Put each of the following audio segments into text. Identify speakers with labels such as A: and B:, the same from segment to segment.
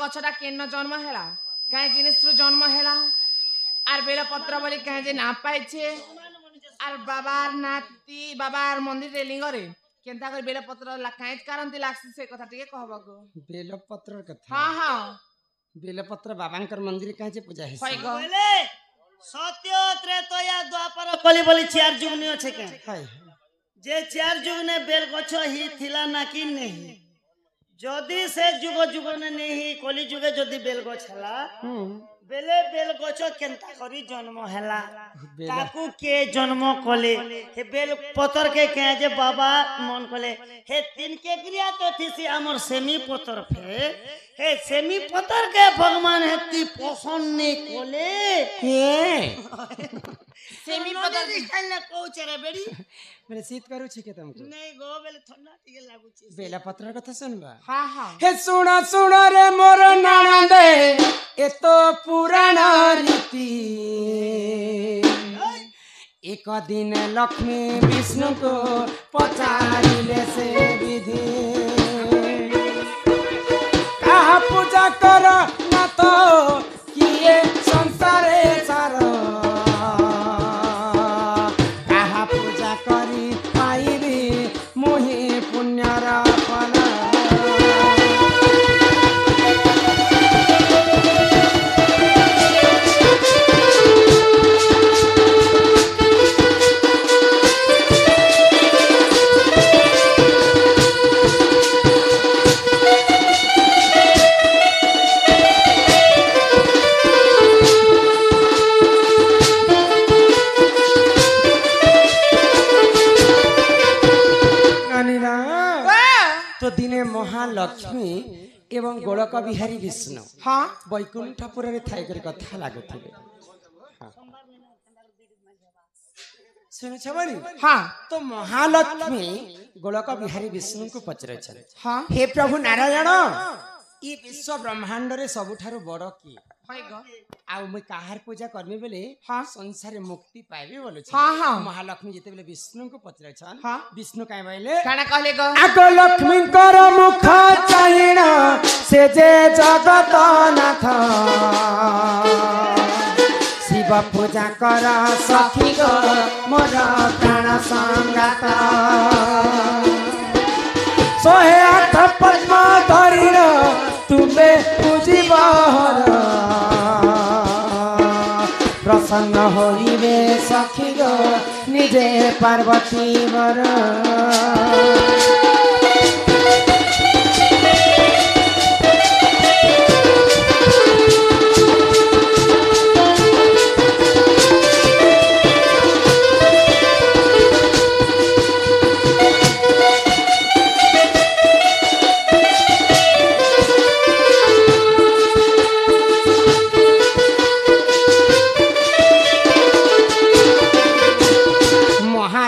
A: गछटा केन जन्म हैला काहे जिनिस रु जन्म हैला आर बेल पत्र बोली काहे जे ना पाइछे आर बाबार नाती बाबार मंदिर रे लिंग रे केनता कर बेल पत्र ला काहे कारणती लागसी से कथा टिके कहबो गो
B: बेल पत्र कथा
A: हां हां
B: बेल पत्र बाबांकर मंदिर काहे जे पूजा
A: होय
B: हेसी
A: गो
C: सत्य त्रेतया द्वापर कली बोली चार जुग ने अछि के
B: हाय
C: जे चार जुग ने बेल गछ ही थिला ना कि नहीं जदि से जुग जुग ने नहीं कली जुगे जदि बेल गछ हला बेले बेल गछ केनता करी जन्म हला ताकू के जन्म कले हे बेल पतर के जे बाबा मन कले हे तीन के क्रिया तो थी हमर सेमी पतर फे हे सेमी पतर के भगवान हेती पसंद ने कोले
B: हे
C: सेमी पतर स्टाइल ने कहू छे रे बेड़ी
B: मेरे शीत करू छी के तुमको
C: नहीं गो बेले ठंडा टिके लागू छी
B: बेला पत्र कथा सुनबा
A: हां हां
B: हे सुन रे मोर ननदे ए तो पुराण रीति एक दिन लक्ष्मी विष्णु को पचारिले से विधि कहा पूजा कर ना तो किए संसारे सार कहा पूजा करी पाइबी मोहि पुण्यर फल तो दिने महालक्ष्मी एवं गोलक बिहारी विष्णु
A: हां
B: वैकुंठपुर रे थाई कर कथा लागुथिबे सुन छबनी
A: हां
B: तो महालक्ष्मी गोलक बिहारी विष्णु को पचरे छन
A: हां
B: हे प्रभु नारायण ई विश्व ब्रह्मांड रे सबुठारु बड़ की
A: होय गो
B: आ मैं काहार पूजा करबे बेले
A: हां
B: संसार मुक्ति पाइबे बोलो छी
A: हां हां
B: महालक्ष्मी जेते बेले विष्णु को पचरे छन
A: हां
B: विष्णु काई बोले
A: काना कहले गो
B: आगो लक्ष्मी कर मुख चाहिना से जे जगत नाथ शिव पूजा कर सखी गो मोर प्राण संगात सोहे आठ पद्म धरिण तुमे पूजिब हर प्रसन्न होइबे सखी गो निजे पार्वती वर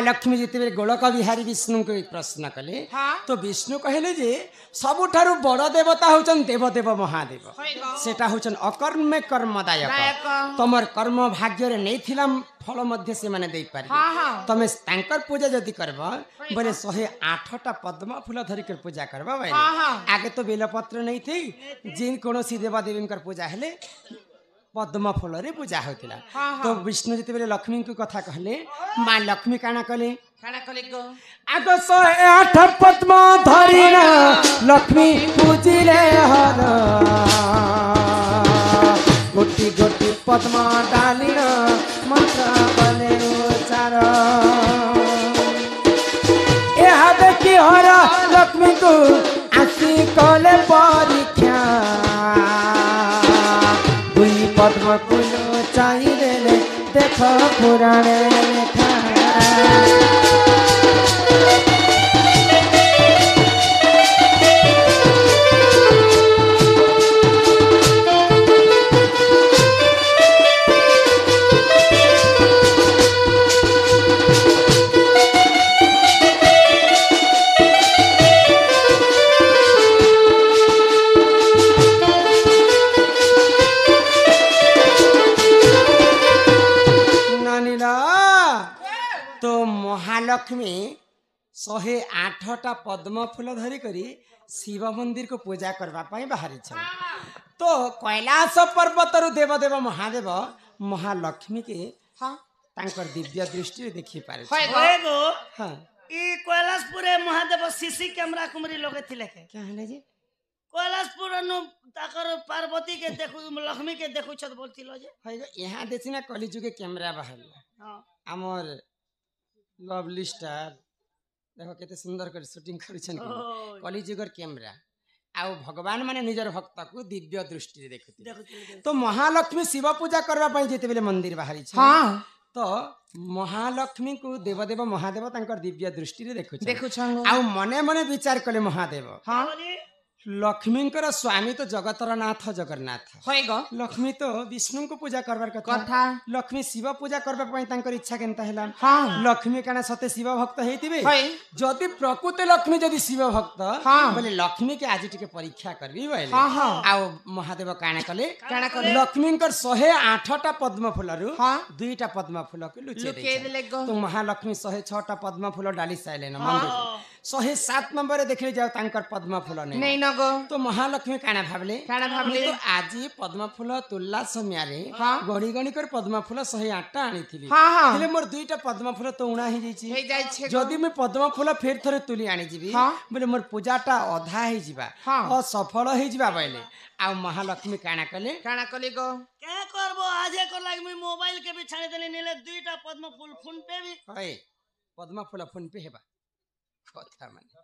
B: लक्ष्मी जिते गोलक बिहारी विष्णु को प्रश्न कले तो विष्णु कहले जे सबुठारु बड़ देवता होचन देवदेव महादेव सेटा होचन अकर्मे कर्मदायक तमर कर्म भाग्य रे नै थिलाम फल मध्य से माने देई पारि तमे तांकर पूजा जदी करबा बोले 108टा पद्म फूल धरि कर पूजा करबा भाई आगे तो बेलपत्र नै थी जिन कोनोसी देवा देवींकर पूजा हेले पद्म फूल रे पूजा होतिला तो विष्णु जते बेले लक्ष्मी को कथा कहले मां लक्ष्मी काना कले
A: गो
B: आगो 108 पद्म धरिना लक्ष्मी पूजिले हर गोटी गोटी पद्म डालिना मंत्र कले उच्चार ए हाबे की हर लक्ष्मी को आसी कले परीक्षा पद्म फूल चाहिए देख पुराण लेखा महालक्ष्मी 108टा पद्म फूल धरी करी शिव मंदिर को पूजा करबा पई बाहरी छन तो कैलाश पर्वत रु देवदेव महादेव महालक्ष्मी के
A: हाँ
B: तांकर दिव्य दृष्टि देखि पारे
A: होय गो
C: होएगो
B: हाँ
C: ई कैलाशपुरे महादेव सीसी कैमरा कुमरी लगे थिले के
B: क्या है जी
C: कैलाशपुर नु ताकर पार्वती के देखु लक्ष्मी के देखु छत बोलथिलो जे
B: होय गो यहाँ देखि ना कलिजुगे कैमरा बाहर
C: हां
B: हमर लवली स्टार देखो केते सुंदर कर शूटिंग करिछन कलिजुगर कैमरा आउ भगवान माने निजर भक्त को दिव्य दृष्टि देखुती
C: देखुथिले
B: तो महालक्ष्मी शिव पूजा करबा पई जेते बेले मंदिर बाहरी छ
A: हाँ
B: तो महालक्ष्मी को देवदेव महादेव तांकर दिव्य दृष्टि रे देखु
A: देखु छंगो
B: आउ मने मने विचार कले महादेव
A: हाँ
B: लक्ष्मींकर स्वामी तो जगतर नाथ जगन्नाथ
A: होय गो
B: लक्ष्मी तो विष्णु को पूजा करबार कथा
A: कथा
B: लक्ष्मी शिव पूजा करबा पई तांकर इच्छा केनता हैला
A: हाँ
B: लक्ष्मी काना सते शिव भक्त हेतिबे
A: होय
B: जदि प्रकृत लक्ष्मी जदि शिव भक्त
A: हाँ।
B: बोले लक्ष्मी के आज टिके परीक्षा करबी बोले
A: हाँ हाँ
B: आउ महादेव काना कले
A: काना कले
B: लक्ष्मींकर 108टा पद्म फूलरु
A: हाँ
B: 2टा पद्म फूल के लुचे
A: लुके देले गो
B: तो महालक्ष्मी 106टा पद्म फूल डाली साइले न मंदिर 107 नंबर देखले जाओ तांकर पद्म फूल
A: नहीं न गो
B: तो महालक्ष्मी काना भाबले
A: काना भाबले
B: तो आज पद्म फूल तुल्ला समय रे
A: हाँ।
B: गणी गणी कर पद्म फूल 108टा आनी थिली
A: हाँ हाँ
B: हेले मोर 2टा पद्म फूल तो उणा ही जाईची
A: हे जाय छे
B: जदि मैं पद्म फूल फेर थरे तुली आनी जीबी
A: हाँ।
B: बोले मोर पूजाटा अधा ही जीबा
A: हाँ।
B: असफल ही जीबा बोले आ महालक्ष्मी काना कले
A: काना कले गो
C: क्या करबो आजे कर लाग मैं मोबाइल के भी छाड़े देले नेले दुईटा पद्म फूल फोन पे भी
B: ओए पद्म फूल फोन पे हेबा कथा माने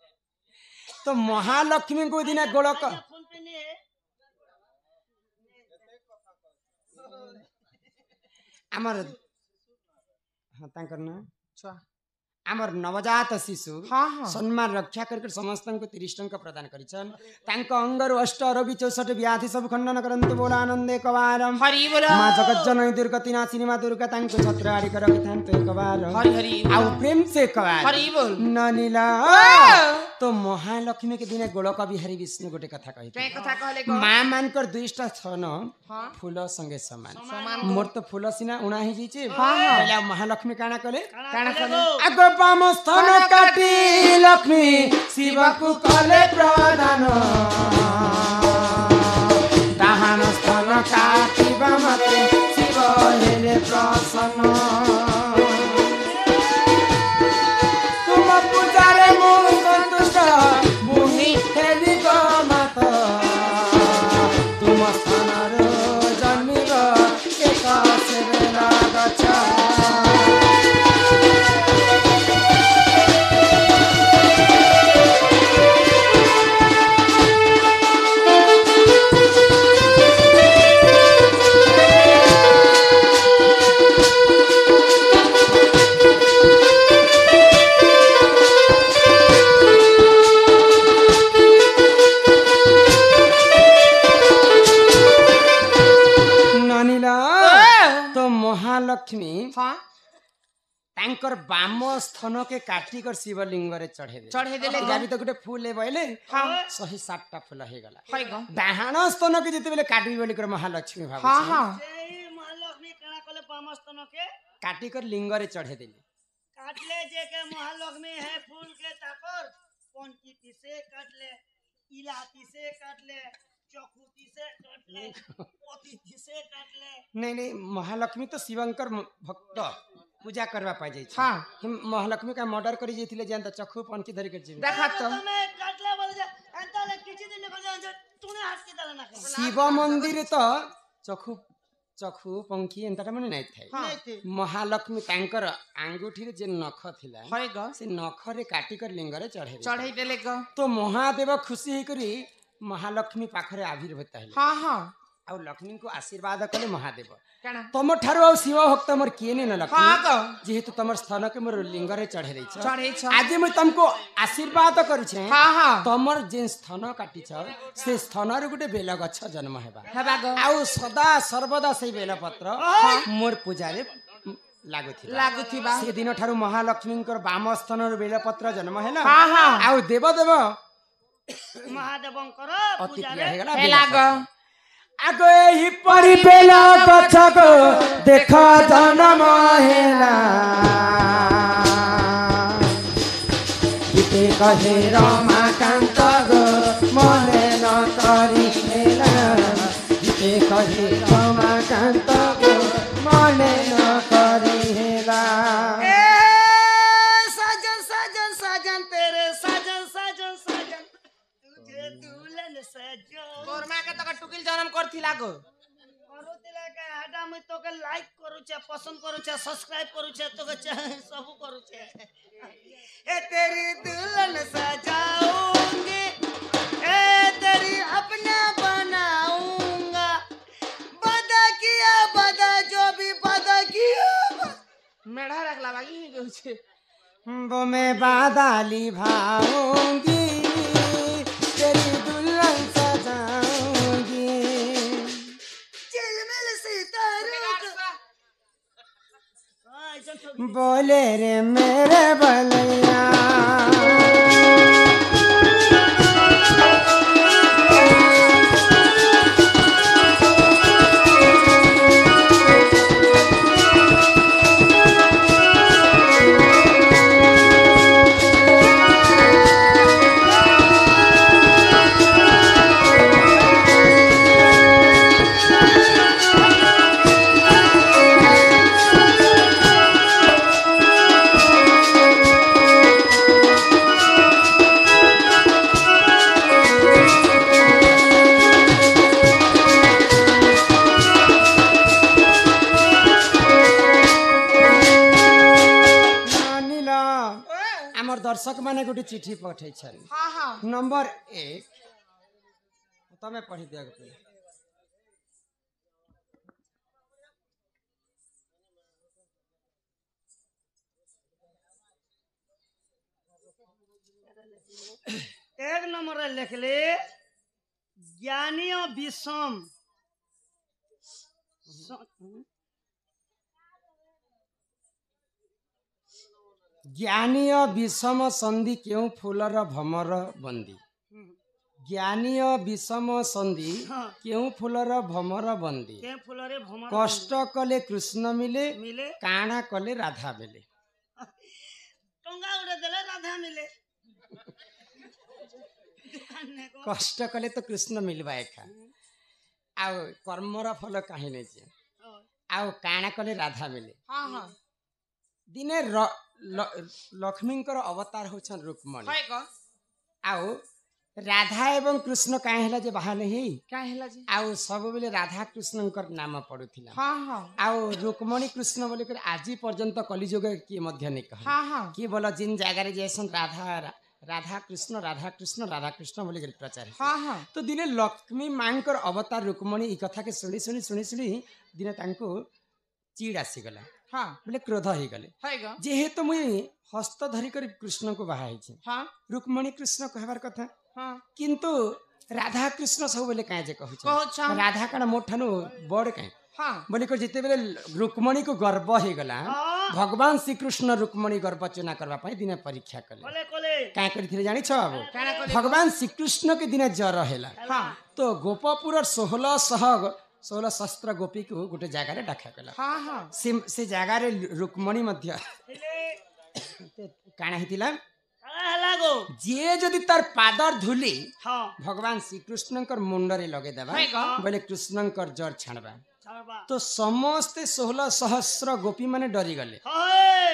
B: तो महालक्ष्मी को दिना गोलक
C: फोन पे ने
B: आमर हाँ तांकर ना
A: छुआ
B: आमर नवजात शिशु
A: हाँ हाँ
B: सम्मान रक्षा करके समस्त को 30 टंका प्रदान करिछन तांको अंगर अष्ट रोगी 64 व्याधि सब खंडन करंतु बोला आनंद एकवारम
A: हरि बोल
B: मां जगत जननी दुर्गति नाशिनी मां दुर्गा तांको छत्र आड़ी कर रखिथान तो एकवार
A: हरि हरि
B: आउ प्रेम से एकवार
A: हरि बोल
B: ननीला तो महालक्ष्मी के दिन गोलक बिहारी विष्णु गोटे कथा कहि
A: के कथा कहले गो
B: मां मानकर 2टा छन
A: हाँ
B: फूल संगे समान
A: समान
B: मोर तो फूल सिना उणा ही जीचे
A: हाँ, हाँ।
B: पहले महालक्ष्मी काना कले
A: काना कले
B: आगो पाम स्थान काटी लक्ष्मी शिव को कले प्रदान दाहान स्थान काटी बामते शिव हेले प्रसन्न तुम पूजारे मो संतुष्ट भूमि हेली गो मात तुम स्थान जन्मिग एक सेवेला गछ नानीला तो महालक्ष्मी
A: हाँ
B: तांकर बाम स्थन के काटी कर शिवलिंग रे चढ़े
A: देले
B: जाबी तो गुटे फूल ले बइले
A: हाँ
B: 107टा फूल हे गला
A: होय गो
B: डाहाण स्थन के जते बेले काटी बोली कर महालक्ष्मी भाबो
A: हाँ हाँ
C: सेई महालक्ष्मी कणा कले पामस्तन के
B: काटी कर लिंग रे चढ़े देली
C: काटले जे के महालक्ष्मी है फूल के ताकर पंक्ति से काटले इलाती से काटले चौखुती से काटले पतिथि से काटले
B: नहीं महालक्ष्मी तो शिवंकर भक्त पूजा करवा पाइ जाई
A: हाँ
B: महालक्ष्मी का मर्डर करी जैथिले जान त चखु पंखी धरि के जीव
A: देखा तो
C: तमे काटले बोले जे अंताले किछि दिन को जे तूने हाथ के दाला ना
B: शिव मंदिर तो चखु पंखी एंताटा माने नै थाए
A: हाँ
B: महालक्ष्मी तांकर आंगुठी रे जे नख थिला
A: होय गो
B: से नख रे काटी कर लिंग रे चढ़े
A: चढ़ाई देले गो
B: तो महादेव खुशी हे करी महालक्ष्मी पाखरे आविर्भूत हेले
A: हाँ हाँ
B: आ लक्ष्मी को आशीर्वाद कले महादेव
A: काना
B: तम ठारो आ शिव भक्त मोर किए न लक्ष्मी
A: हाँ गो
B: जेहेतु तमर स्थान के मोर लिंग रे चढ़े रही छ
A: चढ़े छ
B: आज मैं तुमको आशीर्वाद करू छे
A: हाँ हाँ
B: तमर जे स्थान काटी छ से स्थान रे गुटे बेल गछ जन्म हेबा
A: हेबा गो
B: आउ सदा सर्वदा से बेल पत्र मोर पूजा रे
A: लागुथिबा
B: से दिन ठारू महालक्ष्मी बाम स्थान रे बेल पत्र जन्म हेला
A: हाँ हाँ
B: आउ देव
C: महादेवंकर
B: अति
C: पूजा
B: प्रिय
C: रे
B: हेगला
A: हेला गो
B: आगो एही परि बेल गछ को देख जन्म हेला गीते कहे रमाकान्त गो मने न करी हेला कही रमाकांत को मने न करी हेला
C: साजन साजन साजन तेरे साजन साजन साजन तुझे दुल्हन सजो
A: तोर मां के तो टुकिल जन्म करथिला गो
C: କରୁଥିଲା କା ହାଡା ମୁଇ ତୋକେ ଲାଇକ୍ କରୁଛେ ପସନ୍ଦ କରୁଛେ ସବସ୍କ୍ରାଇବ କରୁଛେ ତୋକେ ସବୁ କରୁଛେ ए तेरी दुल्हन सजाऊंगी ए तेरी अपना बनाऊंगा बदा किया बदा जो भी बदा किया
A: मेढा रखला बाकी ही गउछे
B: वो मैं बादली भाऊंगी तेरी दुल्हन सजाऊंगी
C: चिलमिल सितारों
B: बोले रे मेरे बलैया दर्शक माने गोटे चिठी पठे
A: हाँ हाँ
B: नंबर 1 तमें पढ़ी दिया
C: एक नंबर लिख ले ज्ञानी विषम
B: ज्ञानीय विषम संधि क्यों फूलर भमर बंदी ज्ञानीय विषम संधि क्यों फूलर भमर बंदी कष्ट कले कृष्ण मिले काना कले राधा मिले
C: टंगा उड़े देले राधा मिले
B: कष्ट कले तो कृष्ण मिलवा एका आउ कर्मर फल कहीं नहीं आउ काना कले राधा मिले
A: हाँ हाँ
B: दिने लक्ष्मींकर अवतार होछन रुक्मणी आउ राधा एवं कृष्ण काहे हला जे बाहा नहीं
A: काहे हला जे
B: आउ सब बेले राधा कृष्णंकर नाम पडुथिला
A: हां हां
B: आउ रुक्मणी कृष्ण बोले कर आजि पर्यंत कलिजुग के मध्य नहीं कह
A: हां हां
B: की बोला जिन जगह रे जैसन राधा कृष्ण बोले कर प्रचार
A: हां हां
B: तो दिने लक्ष्मी मांकर अवतार रुक्मणी ई कथा के सुनी दिने तांको चीड़ आसी गला
A: हाँ
B: बोले क्रोध हो गले जेहेतु मुई हस्त धरी कर कृष्ण को बाहा
A: हाँ
B: रुक्मणी कृष्ण कहबार कथा
A: हाँ
B: किंतु राधा कृष्ण सब बोले काहे जे कहू राधा काना मोठानु बड़ काहे
A: हाँ
B: बोले को जिते बेले रुक्मणी को गर्व हो गला भगवान श्री कृष्ण रुक्मणी गर्व चुना करबा पई दिने परीक्षा कले काहे करथिले जानि छ अब भगवान श्री कृष्ण के दिने जर हेला
A: हाँ
B: तो गोपपुर 16 शस्त्र गोपी को गोटे जगह रे डाका कला
A: हाँ हाँ
B: से जगह रे रुक्मणी मध्य काना हितिला जे जदि तार पादर धुली भगवान श्री कृष्णकर मुंडरे लगे देबा बोले कृष्णकर जर छाणबा तो समस्ते 16 सहस्र गोपी माने डरी गले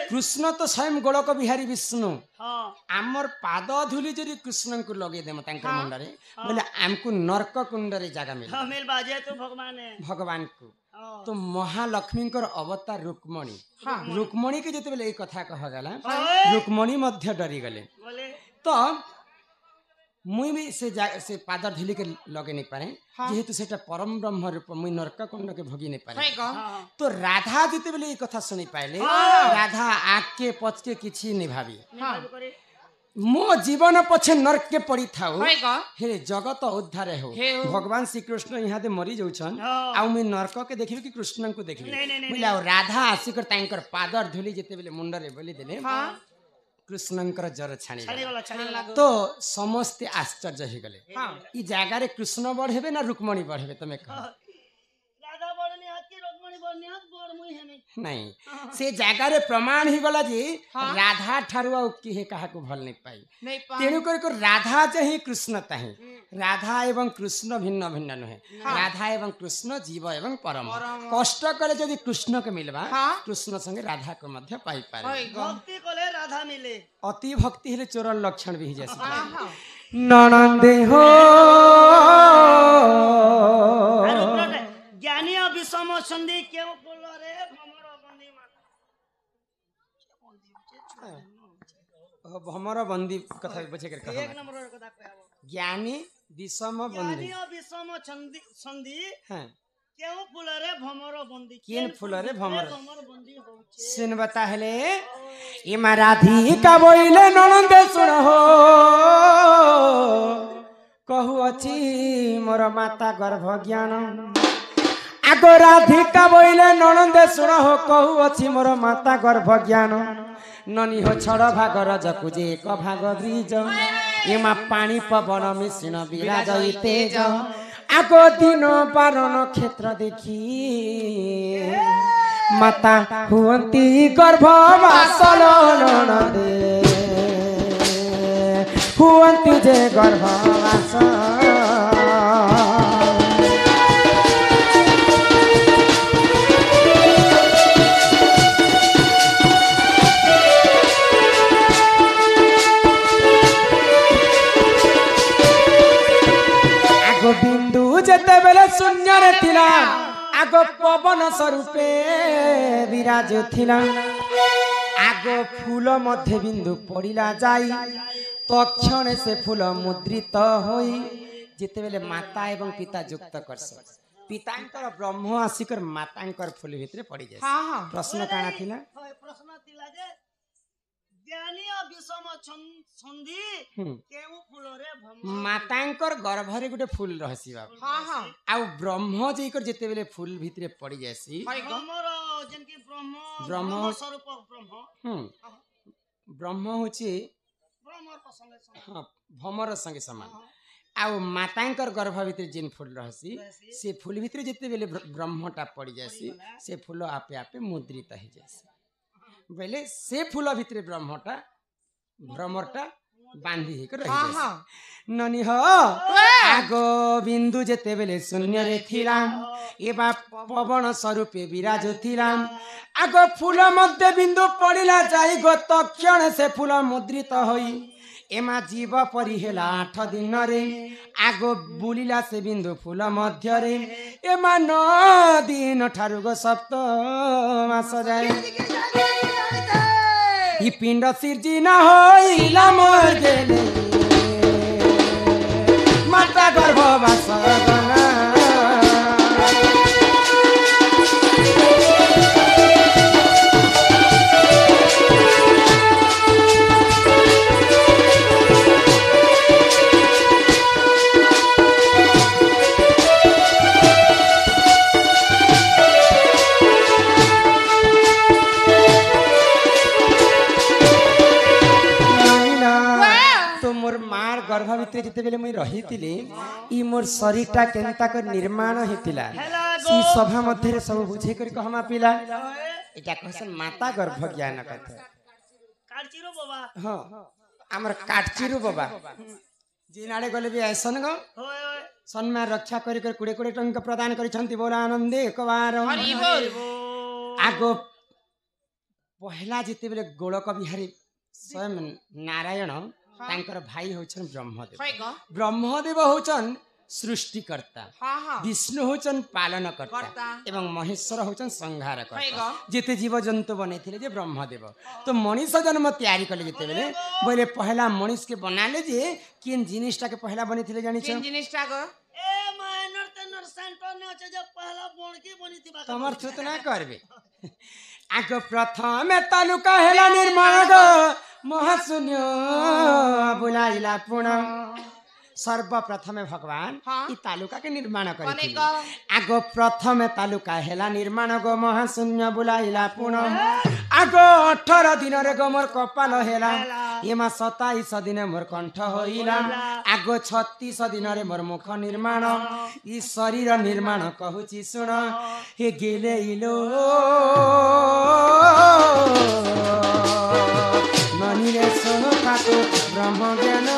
B: कृष्ण तो स्वयं गोलक बिहारी विष्णु आमर पाद धुली जदि कृष्ण को लगे देम तांकर मुंडरे बोले हमको नरक कुंडरे जगह मिल
C: बाजे तो
B: भगवान को तो महालक्ष्मी अवतार रुक्मणी रुक्मणी के जते बेले ए कथा कह गला रुक्मणी मध्य डरी गले तो मुई भी से पादर धुली के लगे नहीं पारे जेहेतु सेटा परम ब्रह्म रूप मुई नरक कुंड के भोगी नहीं पारे तो राधा जते बेले ए कथा सुनी पाइले राधा आग के पच के किछि नहीं भाबी मो जीवन पछे नरक के पड़ी थाउ हे जगत उद्धार हो भगवान श्री कृष्ण यहाँ दे मरी जाउछन आ मैं नरक के देखिबे कि कृष्ण को देखिबे बोला राधा आसिकर तांकर पादर धुली जेते बेले मुंडरे बोली देले कृष्णंकर जर छाणी तो समस्त आश्चर्य हो गले ई जागा रे कृष्ण बढ़ेबे ना रुक्मणी बढ़ेबे तमे कह
C: राधा बढ़नी हाथ की रुक्मणी बढ़नी हाथ गोर
B: नहीं से जगार प्रमाण ही गला जे राधा ठारू आ किहे काहा को भल नहीं पाई तेणु कर राधा चाहे कृष्ण ताहे राधा एवं कृष्ण भिन्न भिन्न नुहे राधा एवं कृष्ण जीव एवं परम कष्ट करे जदि कृष्ण के मिलबा कृष्ण संगे राधा को मध्य पाई पारे
C: भक्ति कले राधा मिले
B: अति भक्ति हेले चोरन लक्षण भी जैसे ननंदे हो
C: ज्ञानी विषम संधि क्यों बोल रे भमर बंदी
B: भमर बंदी कथा बचे कर
C: एक नंबर कथा कहबो
B: ज्ञानी विषम बंदी
C: ज्ञानी विषम संधि
B: हां
C: क्यों फूल रे भमर बंदी
B: केन फूल रे भमर
C: बंदी होचे
B: सुन बता हेले ई राधिका बोइले ननंदे सुन हो कहू अछि मोर माता गर्भ ज्ञान आगो राधिका बोइले ननंदे सुन हो कहू अछि मोर माता गर्भ ज्ञान ननी हो छड़ भाग रजकु जे एक भाग ब्रिज एमा पानी पवन मिश्रण विराज तेज आगो दिन पारण क्षेत्र देखी माता हुअंती गर्भवासल ननदे हुअंती जे गर्भवास बिंदु जेते बेले शून्य रे थिला आगो पवन स्वरूपे विराज थिला आगो फूल मध्य बिंदु पड़िला जाई तक्षण से फूल मुद्रित होई जेते बेले माता एवं पिता युक्त करस पितांकर ब्रह्म आसिकर मातांकर फूल भितरे पड़ी जाय प्रश्न काना थिला
C: प्रश्न थिला जे ज्ञानी विषम संधि केउ फूल रे
B: मातांकर गर्भ रे गुटे फूल रहसी बाबा आ ब्रह्म जेकर जेते बेले फूल भितरे पड़ी जायसी
C: ब्रह्मर जेनकी ब्रह्म स्वरूप ब्रह्म
B: ब्रह्म होची
C: ब्रह्मर संगे
B: भमर संगे समान आ मातांकर गर्भ भितरे जेन फूल रहसी से फूल भितरे जेते बेले ब्रह्मटा पड़ी जायसी से फूल आपे आपे मुद्रित हो जायसी बेले से फूल भितरे ब्रह्मटा भ्रमरटा बांधी कर रही ननी हो आगो बिंदु जेते बेले शून्य रे थिला एबा पवन स्वरूपे विराज थिला आगो फूल मध्य बिंदु पड़िला जाई गो तक्षण से फूल मुद्रित होई एमा जीव परि हेला 8 दिन रे आगो बुलिला से बिंदु फूल मध्य रे एमा 9 दिन ठारु गो सप्त मास जाय ई पिंड सिर्जना होइला मोर गेले माता गर्भवास गना गर्भ भितर जिते बेले मुई रहितिले ई मोर शरीरटा केनता कर निर्माण हेतिला सी सभा मध्ये सब बुझे करी कहमा पिला एटा कहसन माता गर्भ ज्ञान कथे
C: काटचिरो बाबा
B: हां हमर काटचिरो बाबा जिनाडे गले भी ऐसन गो
C: होय होय
B: सम्मान रक्षा करी कर कुडे कुडे टंक प्रदान करी छंती बोला आनंदे एक बार
A: हरि बोल
B: आगो पहला जिते बेले गोलक बिहारी स्वयं नारायण तांकर भाई होचन ब्रह्मदेव ब्रह्मदेव होचन सृष्टिकर्ता विष्णु होचन पालन करता एवं महेश्वर होचन संहार करता जेते जीव जंतु बनेथिले जे ब्रह्मदेव तो मनीष जन्म तैयारी कले जेते बेले बोले पहला मनीष के बनाले जे किन जिनिसटा के पहला बनेथिले जानि छ
A: किन जिनिसटा गो
C: ए माइनर तेनर सेंटर ने छ जे पहला बोणकी बनिथिबा
B: तमर छुत ना करबे आगो प्रथम तालुका हेला निर्माण गो महाशून्य बुलाइला पुनः सर्वप्रथम भगवान ई तालुका के निर्माण करिथिले आगो प्रथम तालुका हेला निर्माण गो महाशून्य बुलाइला पुनः आगो 18 दिन रे गो मोर कपाल हेला एमा 27 दिन मोर कंठ होइला आगो 36 दिन रे मोर मुख निर्माण ई शरीर निर्माण कहूची सुन हे गेले इलो ननी रे सुन ठाकुर ब्रह्म ज्ञान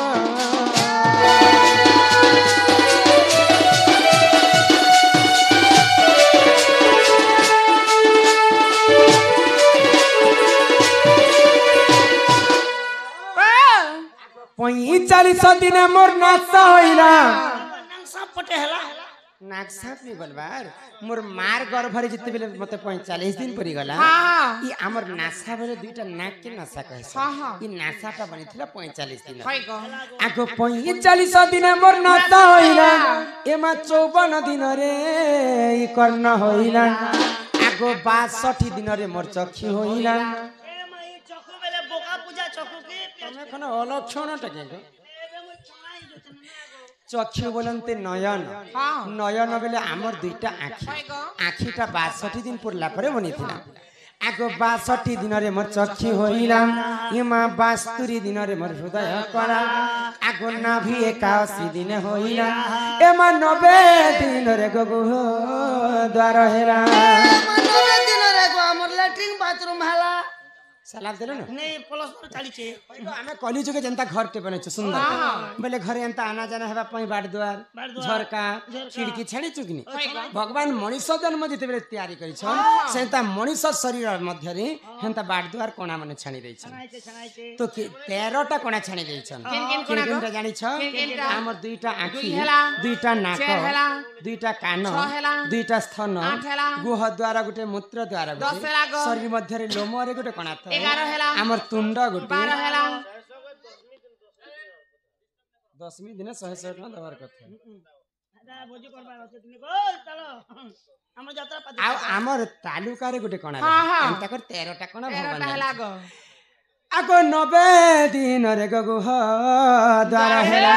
B: पैंचालीस दिन मोर नाचा होइला नागसा नहीं बोलबार मोर मार गर्भ रे जते बेले मते 45 दिन परी गला ई हमर नासा बेले दुईटा नाक के नासा कहे ई नासाटा बनिथिला 45 दिन आगो 45 दिन मोर नाचा होइला एमा 54 दिन रे ई कर्ण होइला आगो 62 दिन रे मोर चक्षु होइला तमे कोन अलक्षण टके चक्षु बोलते नयन नयन बेले आमर दुईटा आखि आखिटा 62 दिन पुरला परे बनिथिला आगो 62 दिन रे मोर चक्षु होइला एमा 72 दिन रे मोर हृदय करा आगो नाभि 81 दिन होइला एमा 90 दिन रे गगु द्वार हेला
C: 90 दिन रे गो हमर लैट्रिन बाथरूम हला
B: सलाह देलो न
C: नहीं प्लस पर चली छे
B: हमें कॉलेज के जनता घर टे बने छ सुंदर बोले घर एंता आना जाना हेबा पई बाट द्वार झरका खिड़की छाड़ी चुकनी भगवान मनीष जन्म जते बेले तैयारी करी छ सेंता मनीष शरीर मध्य रे हेंता बाट द्वार कोना माने छानी देई छ तो 13 टा कोना छानी देई छ किनकिन जानि छ हमर दुईटा आँखि दुईटा नाक दुईटा कान दुईटा स्तन गुह द्वारा गुटे मूत्र द्वारा गुटे शरीर मध्य रे लोम रे गुटे कोना हमर तुंड गुटे
A: 12 हेला
B: 10वीं दिन 160 ना दबार कथा
C: दादा भोजी करबार আছে তুমি গো চলো আমরা যাত্রা পাতি
B: आ हमर तालुका रे गुटे कोना एंता कर 13 टा कोना भगवान
A: हेला गो
B: आगो 90 दिन रे गगु ह द्वार हेला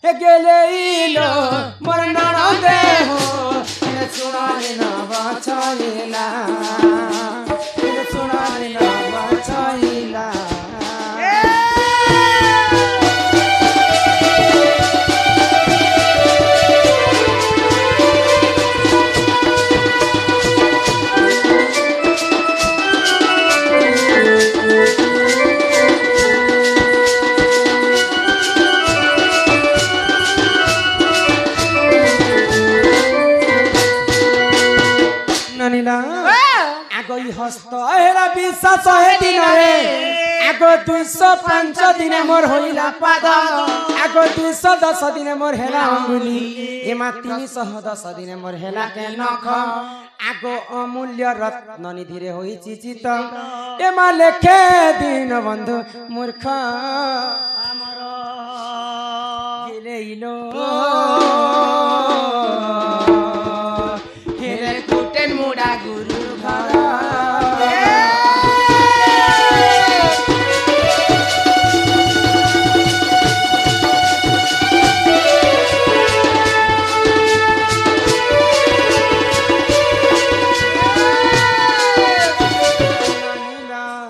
B: हे गेले इलो मोर ननदे हो हे सुनाले न बचाइला हे सुनाले न बचाइला ननिला आगो ई हस्त हेला विश्वास हे दिन रे आगो 205 दिन मोर होइला पाद आगो 210 दिन मोर हेला अंगुली एमा 310 दिन मोर हेला के नख आगो अमूल्य रत्न निधि रे होई चिचित एमा लेखे दिन बंधु मूर्ख
C: हमर
B: गेले इलो हेरे कुटेन मुडा गुरु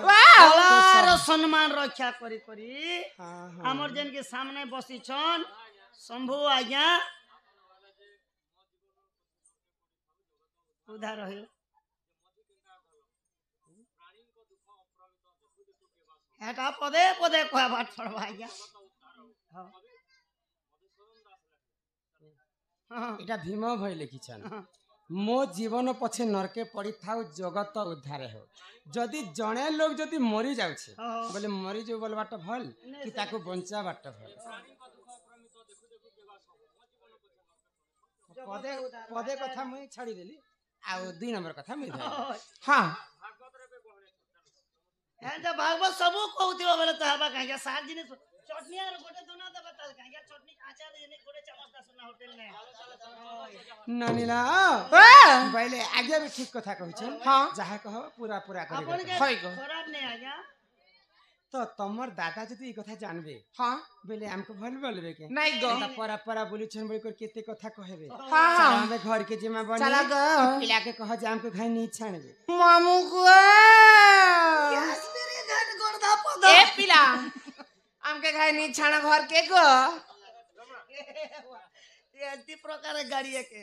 B: घर
C: सम्मान रक्षा करी करी हमर जन के सामने बसी छन शंभु आज्ञा उधार रहियो हेटा पदे पदे कोया बात पड़वा आज्ञा
B: एटा भीम भई लिखिछन मो जीवन पछे नरके पड़ी थाउ जगत उद्धार हो जदि जणे लोग जदि मरी जाउछे बोले मरी जो बोल बाट भल कि ताको बंचा बाट भल पदे पदे कथा मुई छाड़ी देली आ 2 नंबर कथा मुई धरि
A: हां
C: एंता भागवत सब कहउतिबा बेले तो हबा काहे सार जिनिस चटनी आर गोटे दोना दे बता काहे चटनी आचार देने गोटे चमच सुना होटल ने
B: नानीला पहले आगे भी ठीक कथा कहछन
A: हां
B: जहा कहो पूरा पूरा
C: अपन
B: करी
C: के
A: होय गो
C: खराब नहीं आज्ञा
B: তো তোমার দাদা যদি এই কথা জানবে
A: हाँ
B: বলে আমাকে ভাল বলবে কে
A: नहीं गो
B: তা পরা পরা বলিছেন বলি করে কেতে কথা কহেবে
A: हाँ
B: চলো
A: हाँ
B: আমি ঘর কে জিমা বনি
A: चला गो
B: পিলাকে কহ যে আমাকে খাই নি ছাড়বে
A: मामू को ए पिला हमके घाय नी छाना घर के गो
C: ଏମିତି ପ୍ରକାର ଗାଡି ଏକେ